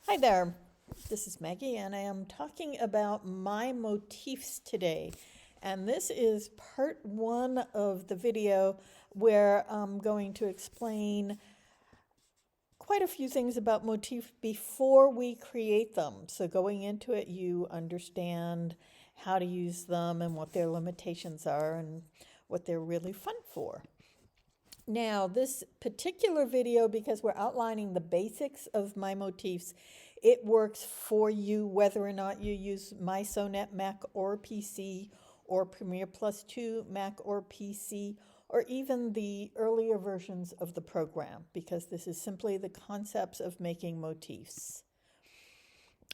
Hi there, this is Maggie, and I am talking about MyMotifs today. And this is part one of the video where I'm going to explain quite a few things about motifs before we create them. So going into it, you understand how to use them and what their limitations are and what they're really fun for. Now, this particular video, because we're outlining the basics of MyMotifs, it works for you whether or not you use mySewnet Mac or PC, or Premiere Plus 2 Mac or PC, or even the earlier versions of the program, because this is simply the concepts of making motifs.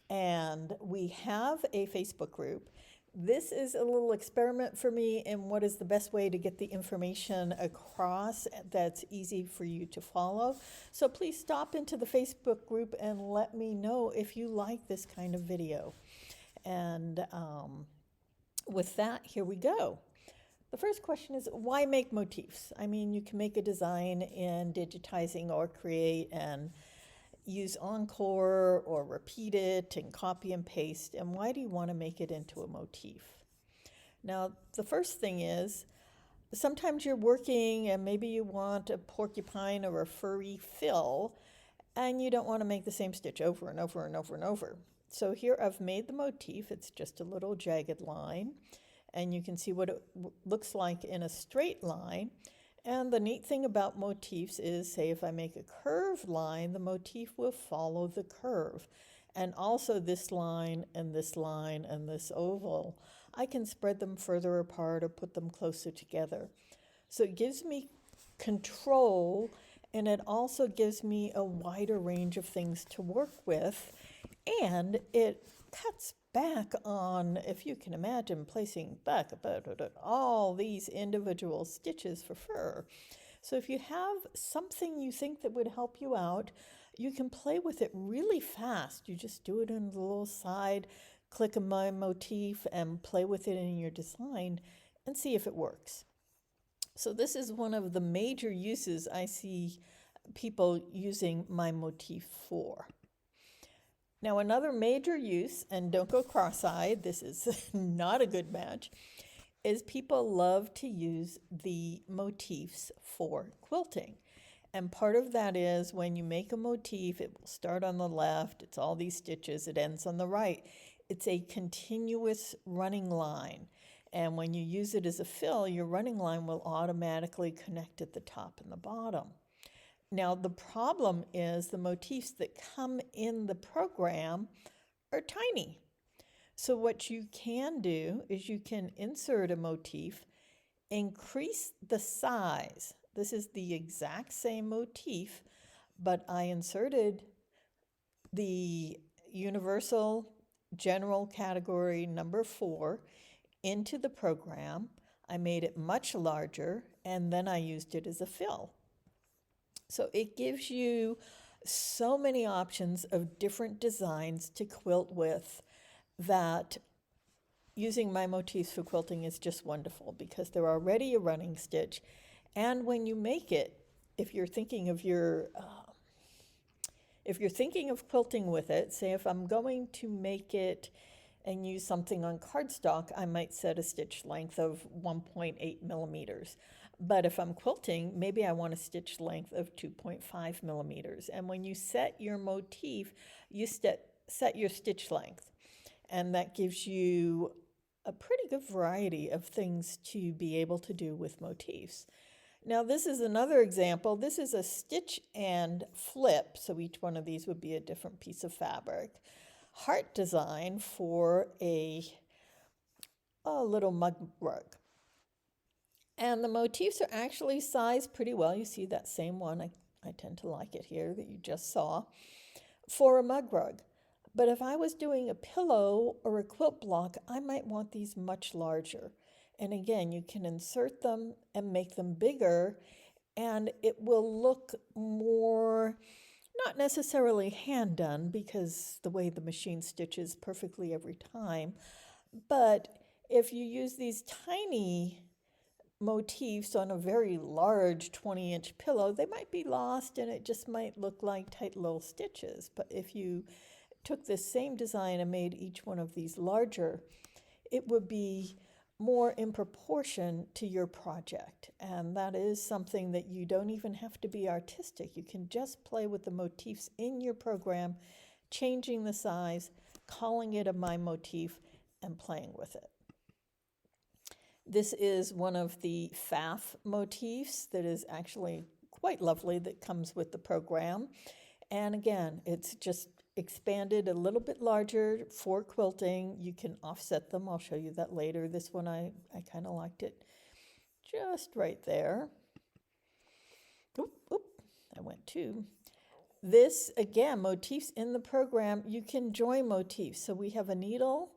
And we have a Facebook group. This is a little experiment for me in what is the best way to get the information across that's easy for you to follow. So please stop into the Facebook group and let me know if you like this kind of video. And with that, here we go. The first question is, why make motifs? I mean, you can make a design in digitizing or create and use Encore or repeat it and copy and paste. And why do you want to make it into a motif? Now, the first thing is, sometimes you're working and maybe you want a porcupine or a furry fill, and you don't want to make the same stitch over and over and over and over. So here I've made the motif. It's just a little jagged line, and you can see what it looks like in a straight line. And the neat thing about motifs is, say if I make a curved line, the motif will follow the curve. And also this line and this line and this oval, I can spread them further apart or put them closer together. So it gives me control, and it also gives me a wider range of things to work with, and it cuts back on, if you can imagine, placing back about all these individual stitches for fur. So if you have something you think that would help you out, you can play with it really fast. You just do it in the little side, click on my motif and play with it in your design and see if it works. So this is one of the major uses I see people using MyMotif for. Now, another major use, and don't go cross-eyed, this is not a good match, is people love to use the motifs for quilting. And part of that is when you make a motif, it will start on the left, it's all these stitches, it ends on the right. It's a continuous running line. And when you use it as a fill, your running line will automatically connect at the top and the bottom. Now, the problem is the motifs that come in the program are tiny. So what you can do is you can insert a motif, increase the size. This is the exact same motif, but I inserted the universal general category number 4 into the program. I made it much larger, and then I used it as a fill. So it gives you so many options of different designs to quilt with that using MyMotifs for quilting is just wonderful because they're already a running stitch. And when you make it, if you're thinking of quilting with it, say if I'm going to make it and use something on cardstock, I might set a stitch length of 1.8 millimeters. But if I'm quilting, maybe I want a stitch length of 2.5 millimeters. And when you set your motif, you set your stitch length. And that gives you a pretty good variety of things to be able to do with motifs. Now this is another example. This is a stitch and flip. So each one of these would be a different piece of fabric. Heart design for a little mug rug. And the motifs are actually sized pretty well. You see that same one, I tend to like it here that you just saw, for a mug rug. But if I was doing a pillow or a quilt block, I might want these much larger. And again, you can insert them and make them bigger, and it will look more, not necessarily hand done because the way the machine stitches perfectly every time, but if you use these tiny motifs on a very large 20-inch pillow, they might be lost and it just might look like tight little stitches. But if you took this same design and made each one of these larger, it would be more in proportion to your project. And that is something that you don't even have to be artistic. You can just play with the motifs in your program, changing the size, calling it a MyMotif, and playing with it. This is one of the FAF motifs that is actually quite lovely that comes with the program. And again, it's just expanded a little bit larger for quilting. You can offset them. I'll show you that later. This one, I kind of liked it just right there. Oop, I went too. This, again, motifs in the program, you can join motifs. So we have a needle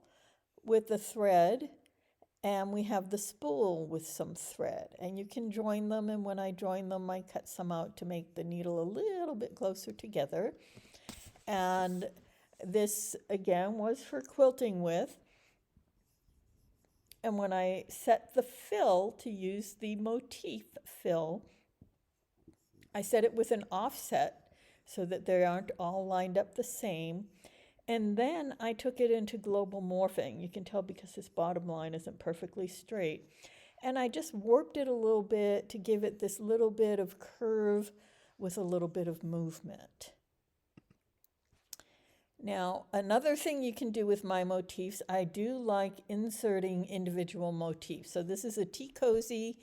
with the thread, and we have the spool with some thread. And you can join them, and when I join them, I cut some out to make the needle a little bit closer together. And this, again, was for quilting with. And when I set the fill to use the motif fill, I set it with an offset so that they aren't all lined up the same. And then I took it into global morphing. You can tell because this bottom line isn't perfectly straight. And I just warped it a little bit to give it this little bit of curve with a little bit of movement. Now, another thing you can do with MyMotifs, I do like inserting individual motifs. So this is a tea cozy.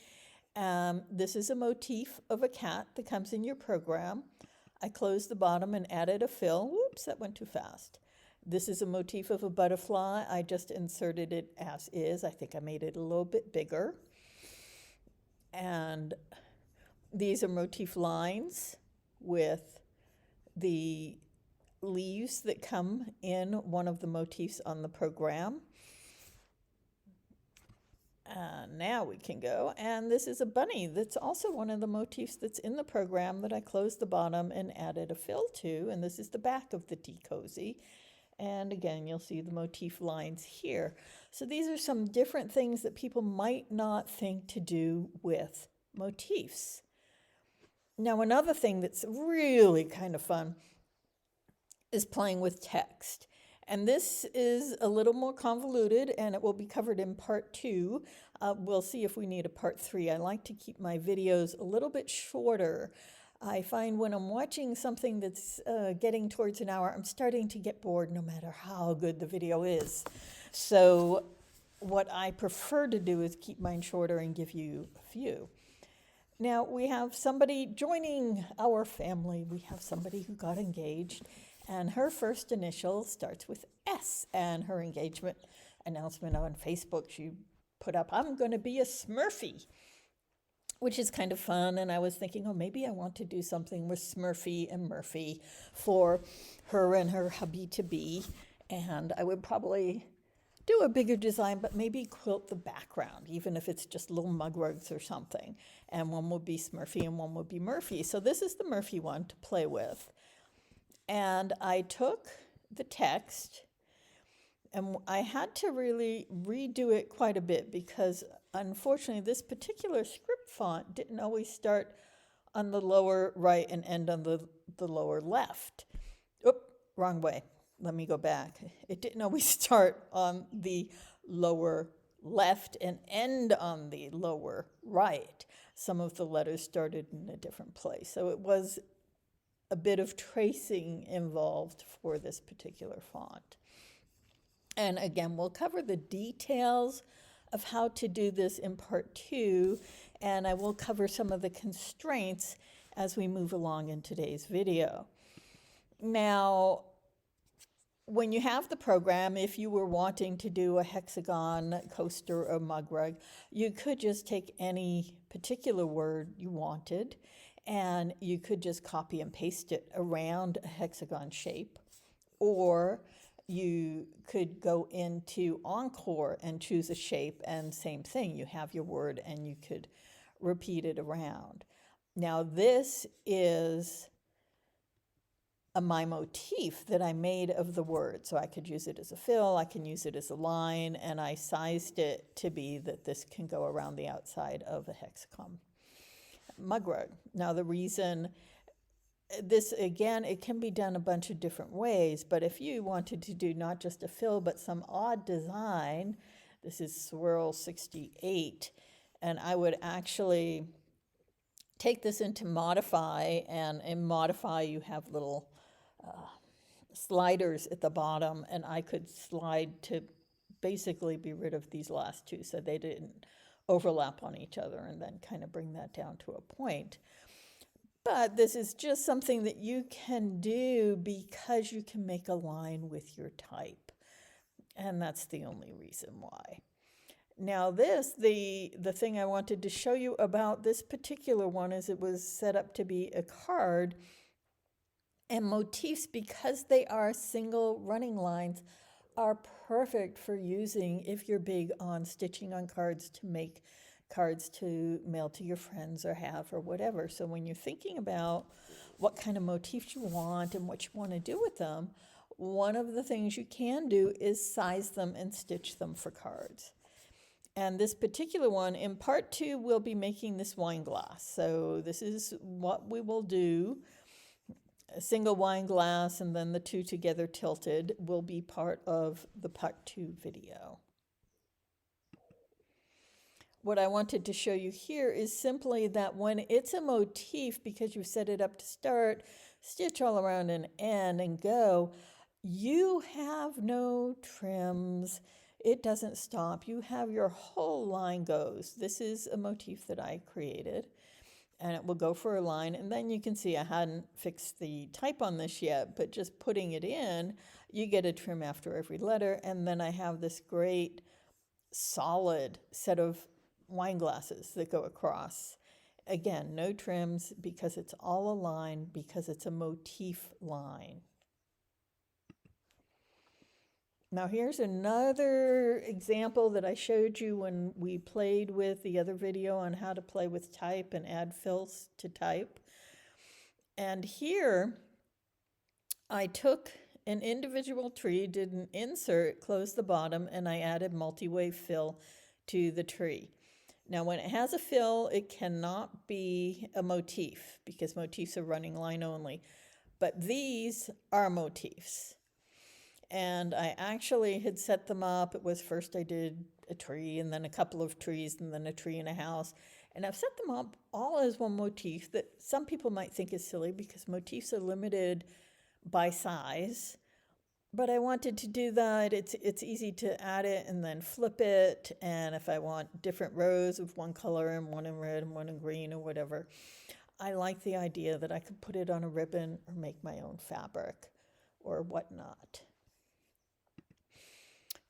This is a motif of a cat that comes in your program. I closed the bottom and added a fill. Whoops, that went too fast. This is a motif of a butterfly. I just inserted it as is. I think I made it a little bit bigger. And these are motif lines with the leaves that come in one of the motifs on the program. Now we can go, and this is a bunny that's also one of the motifs that's in the program that I closed the bottom and added a fill to, and this is the back of the tea cozy. And again, you'll see the motif lines here. So these are some different things that people might not think to do with motifs. Now, another thing that's really kind of fun is playing with text. And this is a little more convoluted, and it will be covered in part 2. We'll see if we need a part 3. I like to keep my videos a little bit shorter. I find when I'm watching something that's getting towards an hour, I'm starting to get bored no matter how good the video is. So what I prefer to do is keep mine shorter and give you a few. Now, we have somebody joining our family. We have somebody who got engaged, and her first initial starts with S, and her engagement announcement on Facebook, she put up, "I'm going to be a Smurfy," which is kind of fun. And I was thinking, oh, maybe I want to do something with Smurfy and Murphy for her and her hubby-to-be. And I would probably do a bigger design, but maybe quilt the background, even if it's just little mug rugs or something. And one would be Smurfy and one would be Murphy. So this is the Murphy one to play with. And I took the text, and I had to really redo it quite a bit because, unfortunately, this particular script font didn't always start on the lower right and end on the lower left. Oop, wrong way. Let me go back. It didn't always start on the lower left and end on the lower right. Some of the letters started in a different place. So it was a bit of tracing involved for this particular font. And again, we'll cover the details of how to do this in part 2, and I will cover some of the constraints as we move along in today's video. Now, when you have the program, if you were wanting to do a hexagon coaster or mug rug, you could just take any particular word you wanted, and you could just copy and paste it around a hexagon shape, or you could go into Encore and choose a shape, and same thing, you have your word and you could repeat it around. Now this is a MyMotif that I made of the word, so I could use it as a fill, I can use it as a line, and I sized it to be that this can go around the outside of a hexagon mug rug. Now the reason this, again, it can be done a bunch of different ways, but if you wanted to do not just a fill, but some odd design, this is Swirl 68, and I would actually take this into Modify, and in Modify you have little sliders at the bottom, and I could slide to basically be rid of these last two so they didn't overlap on each other, and then kind of bring that down to a point. But this is just something that you can do because you can make a line with your type. And that's the only reason why. Now this, the thing I wanted to show you about this particular one is it was set up to be a card. And motifs, because they are single running lines, are perfect for using if you're big on stitching on cards to make cards to mail to your friends or have or whatever. So when you're thinking about what kind of motifs you want and what you want to do with them, one of the things you can do is size them and stitch them for cards. And this particular one, in part 2, we'll be making this wine glass. So this is what we will do. A single wine glass and then the two together tilted will be part of the part 2 video. What I wanted to show you here is simply that when it's a motif, because you set it up to start, stitch all around an end and go, you have no trims. It doesn't stop. You have your whole line goes. This is a motif that I created, and it will go for a line. And then you can see I hadn't fixed the type on this yet, but just putting it in, you get a trim after every letter. And then I have this great solid set of wine glasses that go across. Again, no trims because it's all a line, because it's a motif line. Now here's another example that I showed you when we played with the other video on how to play with type and add fills to type. And here I took an individual tree, did an insert, closed the bottom, and I added multi-wave fill to the tree. Now when it has a fill, it cannot be a motif because motifs are running line only, but these are motifs. And I actually had set them up. It was first I did a tree and then a couple of trees and then a tree and a house. And I've set them up all as one motif that some people might think is silly because motifs are limited by size. But I wanted to do that. It's easy to add it and then flip it. And if I want different rows of one color and one in red and one in green or whatever, I like the idea that I could put it on a ribbon or make my own fabric or whatnot.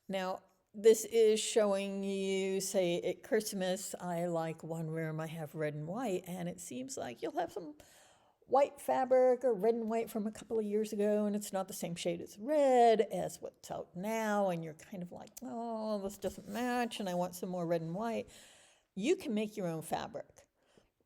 Now, this is showing you, say, at Christmas, I like one room I have red and white, and it seems like you'll have some white fabric or red and white from a couple of years ago, and it's not the same shade as red as what's out now, and you're kind of like, oh, this doesn't match, and I want some more red and white. You can make your own fabric.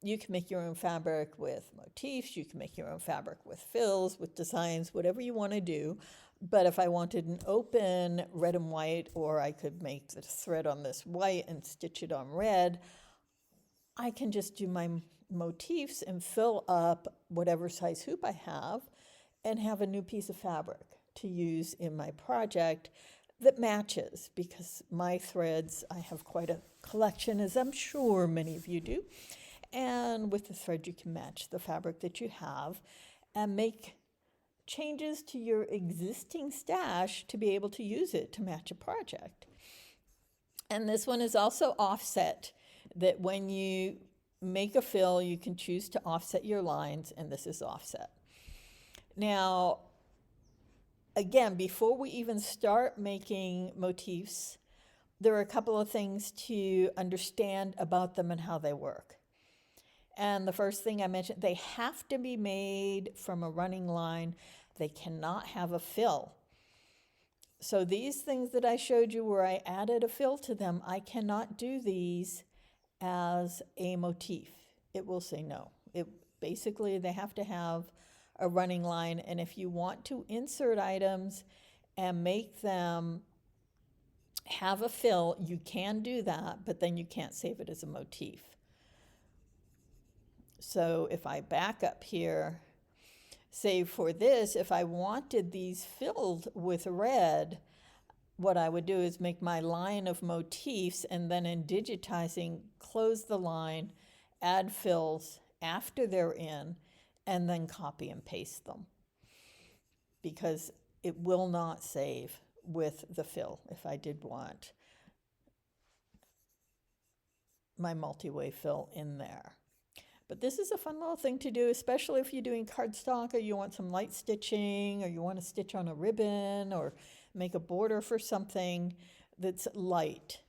You can make your own fabric with motifs, you can make your own fabric with fills, with designs, whatever you want to do. But if I wanted an open red and white, or I could make the thread on this white and stitch it on red, I can just do my motifs and fill up whatever size hoop I have and have a new piece of fabric to use in my project that matches, because my threads, I have quite a collection, as I'm sure many of you do. And with the thread, you can match the fabric that you have and make changes to your existing stash to be able to use it to match a project. And this one is also offset, that when you make a fill, you can choose to offset your lines, and this is offset. Now, again, before we even start making motifs, there are a couple of things to understand about them and how they work. And the first thing I mentioned, they have to be made from a running line. They cannot have a fill. So these things that I showed you where I added a fill to them, I cannot do these as a motif. It will say no. Basically, they have to have a running line. And if you want to insert items and make them have a fill, you can do that, but then you can't save it as a motif. So if I back up here, save for this, if I wanted these filled with red, what I would do is make my line of motifs, and then in digitizing, close the line, add fills after they're in, and then copy and paste them. Because it will not save with the fill if I did want my multi-way fill in there. But this is a fun little thing to do, especially if you're doing cardstock, or you want some light stitching, or you want to stitch on a ribbon, or make a border for something that's light.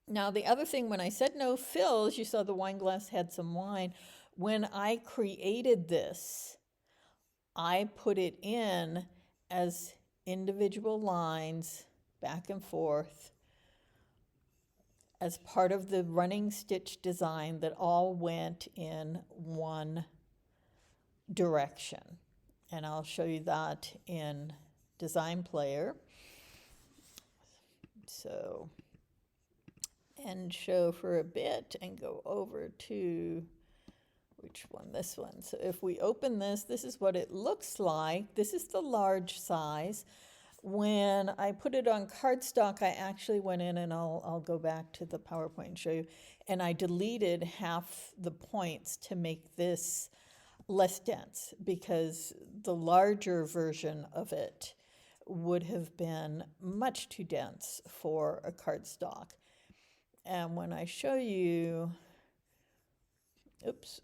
Now, the other thing, when I said no fills, you saw the wine glass had some wine. When I created this, I put it in as individual lines back and forth as part of the running stitch design that all went in one direction. And I'll show you that in Design Player. So, end show for a bit and go over to, which one? This one. So if we open this, this is what it looks like. This is the large size. When I put it on cardstock, I actually went in, and I'll go back to the PowerPoint and show you, and I deleted half the points to make this less dense, because the larger version of it would have been much too dense for a cardstock. And when I show you, oops,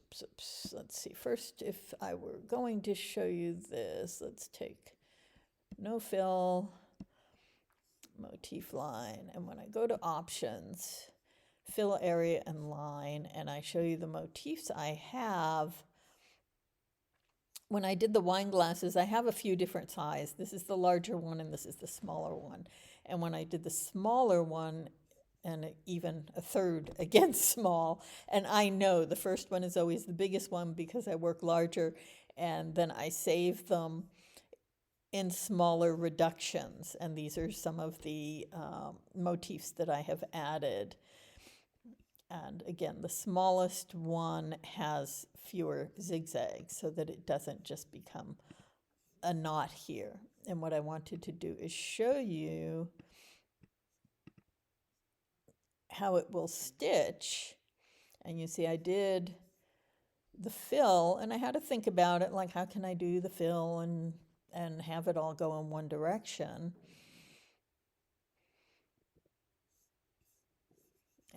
let's see, first, if I were going to show you this, let's take no fill, motif line, and when I go to options, fill area and line, and I show you the motifs I have, when I did the wine glasses, I have a few different sizes. This is the larger one, and this is the smaller one. And when I did the smaller one, and even a third again small, and I know the first one is always the biggest one because I work larger, and then I save them in smaller reductions, and these are some of the motifs that I have added. And again, the smallest one has fewer zigzags so that it doesn't just become a knot here. And what I wanted to do is show you how it will stitch. And you see I did the fill, and I had to think about it, like how can I do the fill and have it all go in one direction.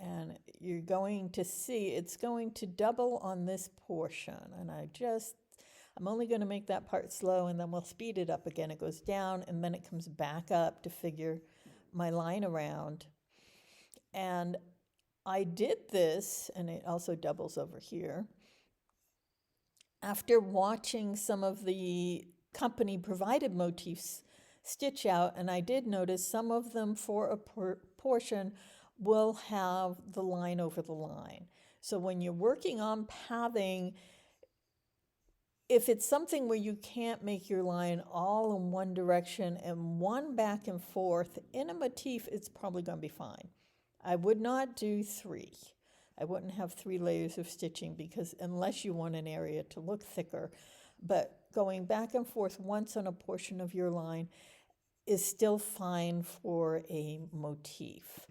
And you're going to see it's going to double on this portion, and I'm only going to make that part slow, and then we'll speed it up again. It goes down, and then it comes back up to figure my line around. And I did this, and it also doubles over here, after watching some of the company provided motifs stitch out, and I did notice some of them for a portion will have the line over the line. So when you're working on pathing, if it's something where you can't make your line all in one direction and one back and forth, in a motif, it's probably going to be fine. I would not do 3. I wouldn't have 3 layers of stitching, because unless you want an area to look thicker, but going back and forth once on a portion of your line is still fine for a motif.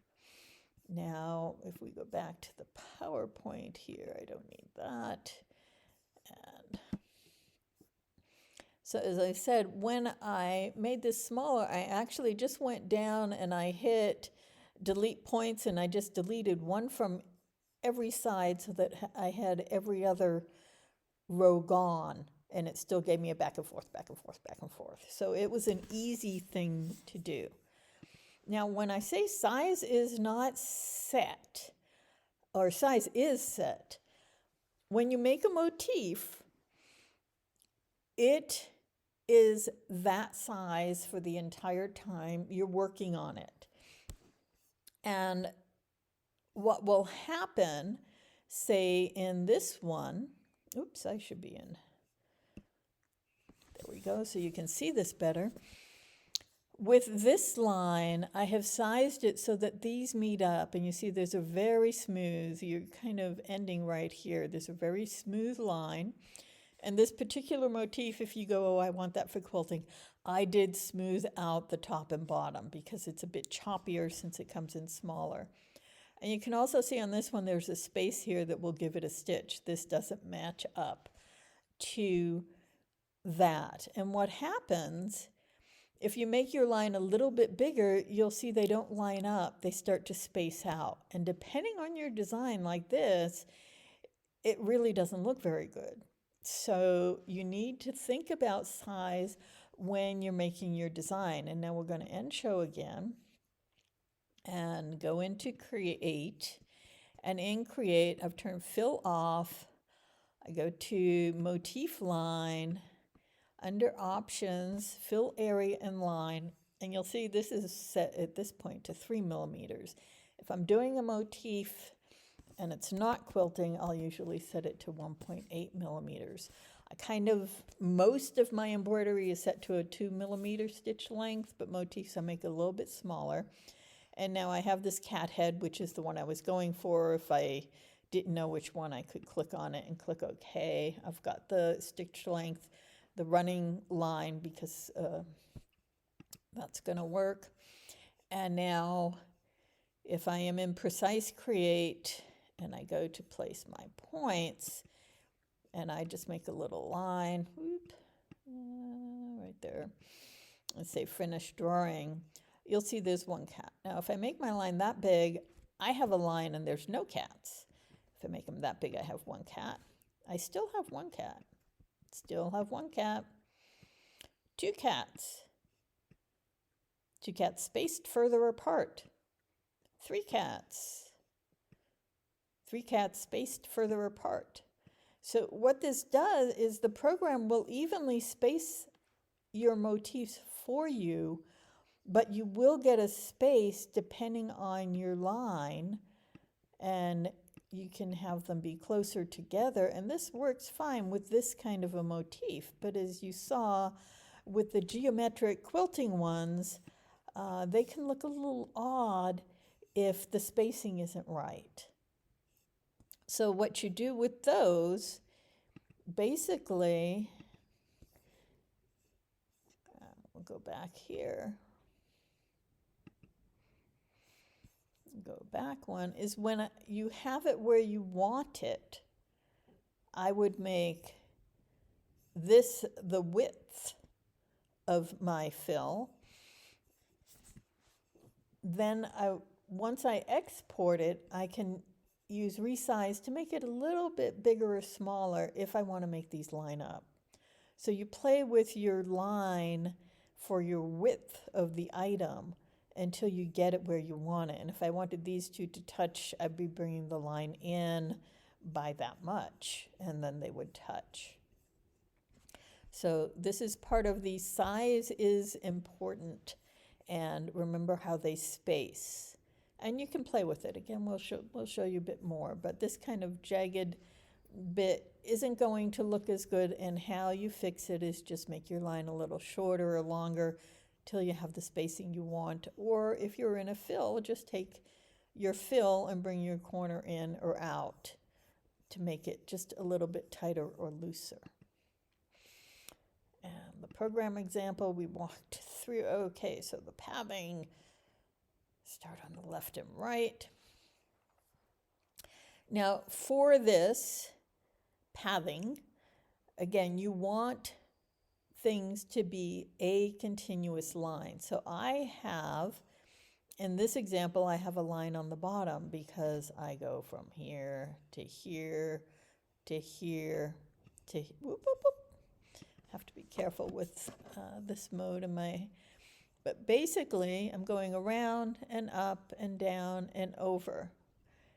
Now, if we go back to the PowerPoint here, I don't need that. And so as I said, when I made this smaller, I actually just went down and I hit delete points, and I just deleted one from every side so that I had every other row gone, and it still gave me a back and forth, back and forth, back and forth. So it was an easy thing to do. Now, when I say size is not set, or size is set, when you make a motif, it is that size for the entire time you're working on it. And what will happen, say in this one, oops, I should be in, there we go, so you can see this better. With this line, I have sized it so that these meet up, and you see there's a very smooth, you're kind of ending right here, there's a very smooth line, And this particular motif, if you go, oh, I want that for quilting, I did smooth out the top and bottom because it's a bit choppier since it comes in smaller. And you can also see on this one, there's a space here that will give it a stitch. This doesn't match up to that. And what happens, if you make your line a little bit bigger, you'll see they don't line up. They start to space out. And depending on your design like this, it really doesn't look very good. So you need to think about size when you're making your design. And now we're going to end show again and go into create. And in create, I've turned fill off. I go to motif line, under options, fill area and line. And you'll see this is set at this point to 3 millimeters. If I'm doing a motif and it's not quilting, I'll usually set it to 1.8 millimeters. Most of my embroidery is set to a 2 millimeter stitch length, but motifs I make a little bit smaller. And now I have this cat head, which is the one I was going for. If I didn't know which one, I could click on it and click OK. I've got the stitch length, the running line, because that's going to work. And now if I am in precise create and I go to place my points and I just make a little line, right there, and say finish drawing, you'll see there's one cat. Now if I make my line that big, I have a line and there's no cats. If I make them that big, I have one cat. I still have one cat. Still have one cat. Two cats. Two cats spaced further apart. Three cats. Three cats spaced further apart. So what this does is the program will evenly space your motifs for you, but you will get a space depending on your line, and you can have them be closer together. And this works fine with this kind of a motif. But as you saw with the geometric quilting ones, they can look a little odd if the spacing isn't right. So what you do with those, basically, we'll go back here. Go back one, is when you have it where you want it, I would make this the width of my fill. Then once I export it, I can use resize to make it a little bit bigger or smaller if I want to make these line up. So you play with your line for your width of the item until you get it where you want it. And if I wanted these two to touch, I'd be bringing the line in by that much, and then they would touch. So this is part of the size is important, and remember how they space. And you can play with it. Again, we'll show you a bit more, but this kind of jagged bit isn't going to look as good, and how you fix it is just make your line a little shorter or longer till you have the spacing you want. Or if you're in a fill, just take your fill and bring your corner in or out to make it just a little bit tighter or looser. And the program example we walked through. Okay, so the padding, start on the left and right. Now for this padding, again, you want things to be a continuous line. So I have, in this example, I have a line on the bottom because I go from here to here to here to whoop, whoop, whoop. Have to be careful with this mode in my, but basically I'm going around and up and down and over,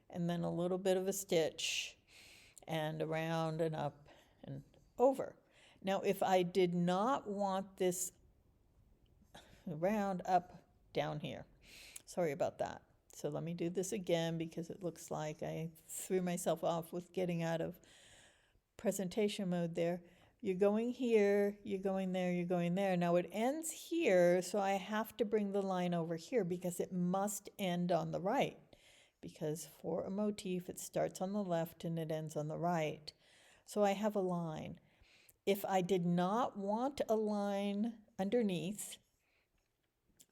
and then a little bit of a stitch and around and up and over. Now, if I did not want this round up down here, sorry about that. So let me do this again because it looks like I threw myself off with getting out of presentation mode there. You're going here, you're going there, you're going there. Now it ends here, so I have to bring the line over here because it must end on the right. Because for a motif, it starts on the left and it ends on the right. So I have a line. If I did not want a line underneath,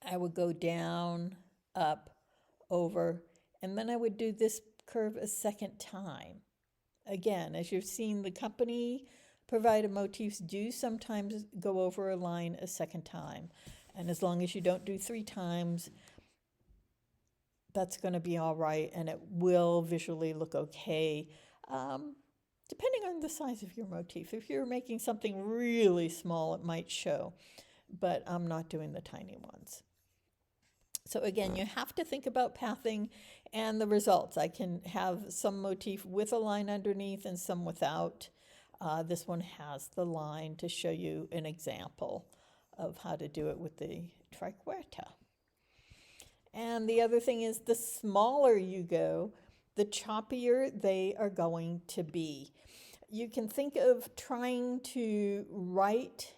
I would go down, up, over, and then I would do this curve a second time. Again, as you've seen, the company provided motifs do sometimes go over a line a second time. And as long as you don't do 3 times, that's going to be all right, and it will visually look okay, depending on the size of your motif. If you're making something really small, it might show, but I'm not doing the tiny ones. So again, you have to think about pathing and the results. I can have some motif with a line underneath and some without. This one has the line to show you an example of how to do it with the triquetra. And the other thing is, the smaller you go, the choppier they are going to be. You can think of trying to write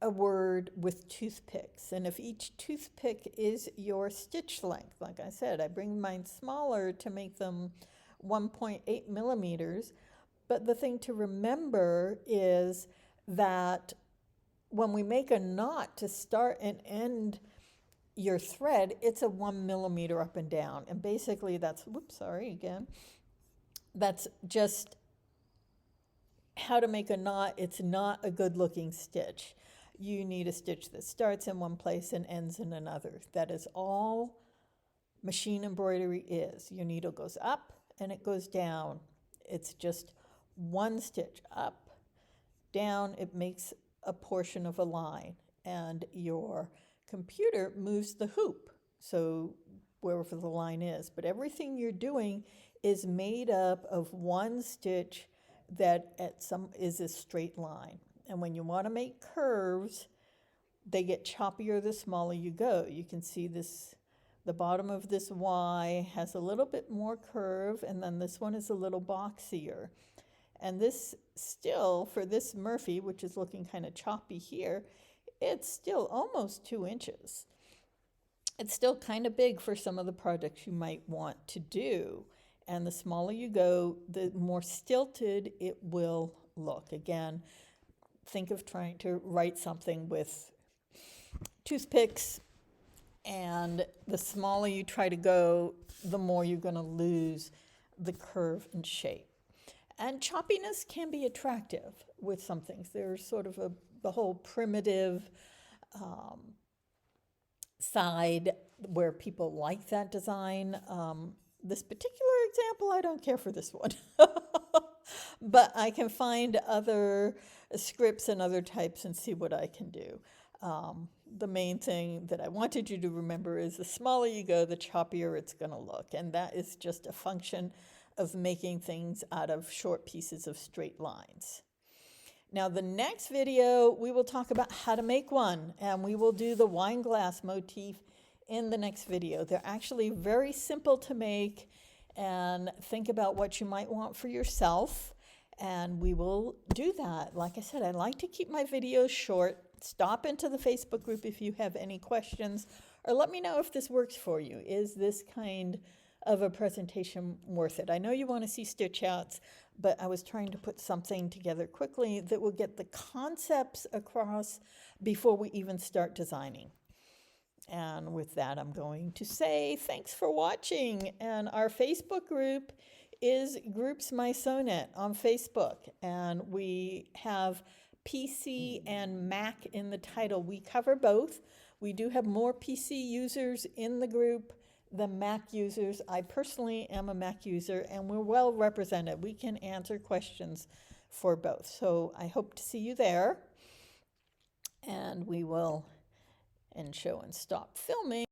a word with toothpicks, and if each toothpick is your stitch length, like I said, I bring mine smaller to make them 1.8 millimeters, but the thing to remember is that when we make a knot to start and end your thread, it's a 1 millimeter up and down, and basically that's, whoops, sorry again, that's just how to make a knot. It's not a good looking stitch. You need a stitch that starts in one place and ends in another. That is all machine embroidery is. Your needle goes up and it goes down. It's just one stitch up, down, it makes a portion of a line, and your computer moves the hoop, so wherever the line is. But everything you're doing is made up of one stitch that is a straight line. And when you want to make curves, they get choppier the smaller you go. You can see this, the bottom of this Y has a little bit more curve, and then this one is a little boxier. And this still, for this Murphy, which is looking kind of choppy here, it's still almost 2 inches. It's still kind of big for some of the projects you might want to do. And the smaller you go, the more stilted it will look. Again, think of trying to write something with toothpicks, and the smaller you try to go, the more you're going to lose the curve and shape. And choppiness can be attractive with some things. There's sort of the whole primitive side where people like that design. This particular example, I don't care for this one. But I can find other scripts and other types and see what I can do. The main thing that I wanted you to remember is the smaller you go, the choppier it's going to look. And that is just a function of making things out of short pieces of straight lines. Now, the next video, we will talk about how to make one, and we will do the wine glass motif in the next video. They're actually very simple to make, and think about what you might want for yourself, and we will do that. Like I said, I like to keep my videos short. Stop into the Facebook group if you have any questions, or let me know if this works for you. Is this kind of a presentation worth it? I know you want to see stitch outs, but I was trying to put something together quickly that will get the concepts across before we even start designing. And with that, I'm going to say thanks for watching. And our Facebook group is Groups MySewnet on Facebook. And we have PC and Mac in the title. We cover both. We do have more PC users in the group than Mac users. I personally am a Mac user, and we're well represented. We can answer questions for both. So I hope to see you there. And we will end show and stop filming.